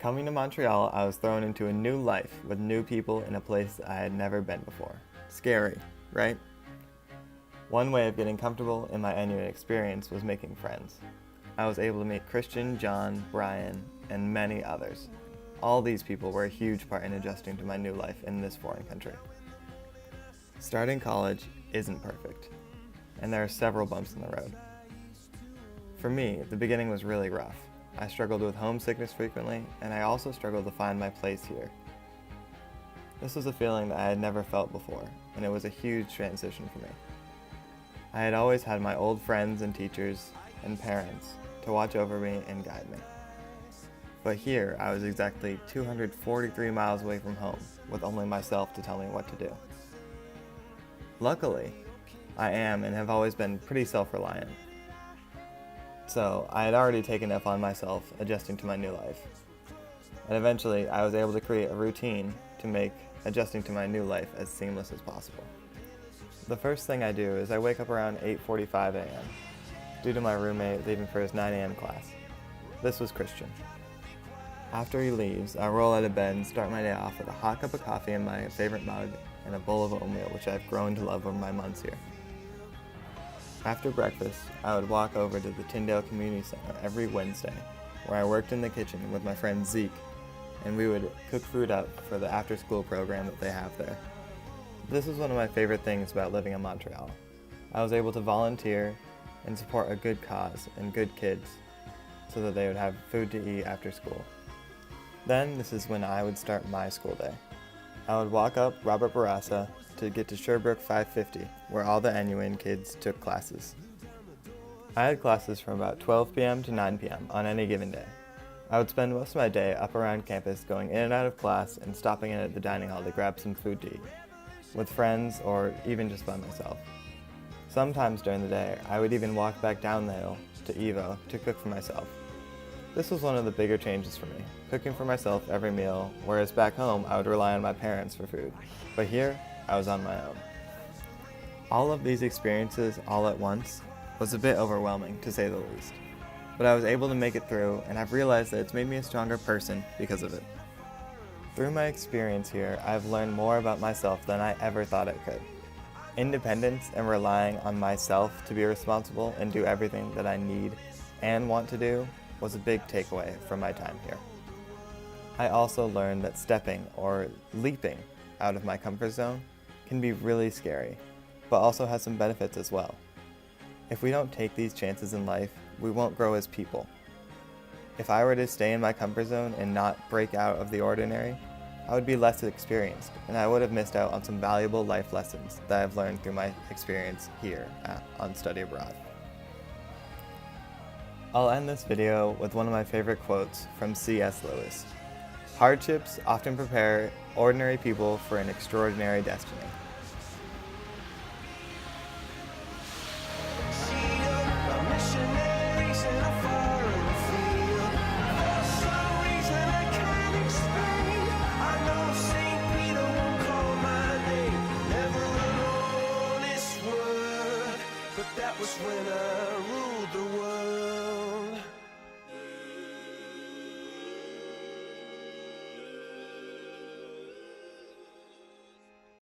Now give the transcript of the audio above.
Coming to Montreal, I was thrown into a new life with new people in a place I had never been before. Scary, right? One way of getting comfortable in my NUin experience was making friends. I was able to meet Christian, John, Brian, and many others. All these people were a huge part in adjusting to my new life in this foreign country. Starting college isn't perfect, and there are several bumps in the road. For me, the beginning was really rough. I struggled with homesickness frequently, and I also struggled to find my place here. This was a feeling that I had never felt before, and it was a huge transition for me. I had always had my old friends and teachers and parents to watch over me and guide me. But here, I was exactly 243 miles away from home, with only myself to tell me what to do. Luckily, I am and have always been pretty self-reliant. So I had already taken it upon myself adjusting to my new life. And eventually I was able to create a routine to make adjusting to my new life as seamless as possible. The first thing I do is I wake up around 8:45 a.m. due to my roommate leaving for his 9 a.m. class. This was Christian. After he leaves, I roll out of bed and start my day off with a hot cup of coffee in my favorite mug and a bowl of oatmeal, which I've grown to love over my months here. After breakfast, I would walk over to the Tyndale Community Center every Wednesday, where I worked in the kitchen with my friend Zeke, and we would cook food up for the after-school program that they have there. This was one of my favorite things about living in Montreal. I was able to volunteer and support a good cause and good kids so that they would have food to eat after school. Then this is when I would start my school day. I would walk up Robert Barassa to get to Sherbrooke 550, where all the NUin kids took classes. I had classes from about 12 p.m. to 9 p.m. on any given day. I would spend most of my day up around campus going in and out of class and stopping in at the dining hall to grab some food to eat, with friends or even just by myself. Sometimes during the day, I would even walk back down the hill to Evo to cook for myself. This was one of the bigger changes for me, cooking for myself every meal, whereas back home I would rely on my parents for food. But here, I was on my own. All of these experiences all at once was a bit overwhelming, to say the least. But I was able to make it through, and I've realized that it's made me a stronger person because of it. Through my experience here, I've learned more about myself than I ever thought I could. Independence and relying on myself to be responsible and do everything that I need and want to do was a big takeaway from my time here. I also learned that stepping or leaping out of my comfort zone can be really scary, but also has some benefits as well. If we don't take these chances in life, we won't grow as people. If I were to stay in my comfort zone and not break out of the ordinary, I would be less experienced, and I would have missed out on some valuable life lessons that I've learned through my experience here on study abroad. I'll end this video with one of my favorite quotes from C.S. Lewis. "Hardships often prepare ordinary people for an extraordinary destiny."